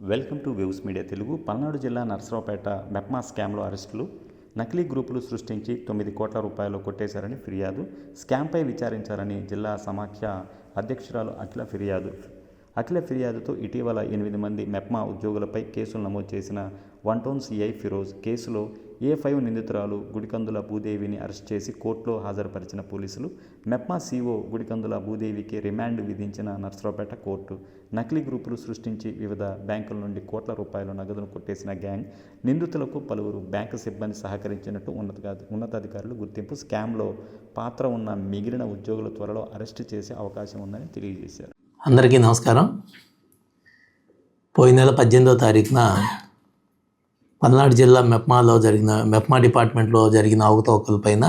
Welcome to waves media Telugu. Palnadu జిల్లా నర్సరావుపేట మెప్మా స్కామ్లో అరెస్టులు. నకిలీ గ్రూపులు సృష్టించి 9 కోట్ల రూపాయలు కొట్టేశారని ఫిర్యాదు. స్కామ్పై విచారించాలని జిల్లా సమాఖ్య అధ్యక్షురాలు అఖిల ఫిర్యాదుతో ఇటీవల 8 మంది మెప్మా ఉద్యోగులపై కేసులు నమోదు చేసిన 1 టౌన్ సిఐ ఫిరోజ్ కేసులో A5 నిందితురాలు గుడికందుల భూదేవిని అరెస్ట్ చేసి కోర్టులో హాజరుపరిచిన పోలీసులు. మెప్మా CEO గుడికందుల భూదేవికి రిమాండ్ విధించిన నర్సరావుపేట కోర్టు. నకిలీ గ్రూపులు సృష్టించి వివిధ బ్యాంకుల నుండి కోట్ల రూపాయల నగదును కొట్టేసిన గ్యాంగ్ నిందితులకు పలువురు బ్యాంకు సిబ్బంది సహకరించినట్టు ఉన్నతాధికారులు గుర్తింపు. స్కామ్లో పాత్ర ఉన్న మిగిలిన ఉద్యోగుల త్వరలో అరెస్టు చేసే అవకాశం ఉందని తెలియజేశారు. అందరికీ నమస్కారం. పోయిన నెల 18వ తారీఖున పల్నాడు జిల్లా మెప్మా డిపార్ట్మెంట్లో జరిగిన అవకతవకలపైన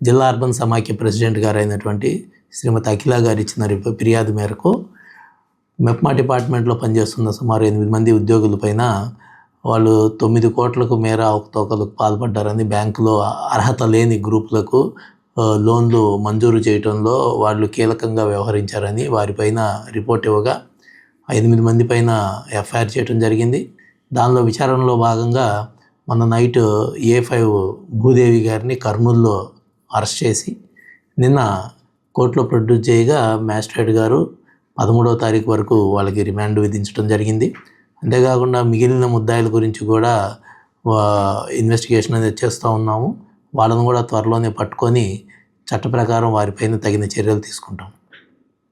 జిల్లా అర్బన్ సమాఖ్య ప్రెసిడెంట్ గారు అయినటువంటి శ్రీమతి అఖిల గారు ఇచ్చిన ఫిర్యాదు మేరకు మెప్మా డిపార్ట్మెంట్లో పనిచేస్తున్న సుమారు 8 మంది ఉద్యోగులపైన వాళ్ళు 9 కోట్లకు మేర అవకతవకలకు పాల్పడ్డారని, బ్యాంకులో అర్హత లేని గ్రూపులకు లోన్లు మంజూరు చేయడంలో వాళ్ళు కీలకంగా వ్యవహరించారని వారిపైన రిపోర్ట్ ఇవ్వగా 8 మంది పైన ఎఫ్ఐఆర్ చేయడం జరిగింది. దానిలో విచారణలో భాగంగా మొన్న నైట్ A5 భూదేవి గారిని కర్నూలులో అరెస్ట్ చేసి నిన్న కోర్టులో ప్రొడ్యూస్ చేయగా మ్యాజిస్ట్రేట్ గారు 13వ తారీఖు వరకు వాళ్ళకి రిమాండ్ విధించడం జరిగింది. అంతేకాకుండా మిగిలిన ముద్దాయిల గురించి కూడా ఇన్వెస్టిగేషన్ అనేది చేస్తూ ఉన్నాము. వాళ్ళను కూడా త్వరలోనే పట్టుకొని చట్ట ప్రకారం వారిపైన తగిన చర్యలు తీసుకుంటాం.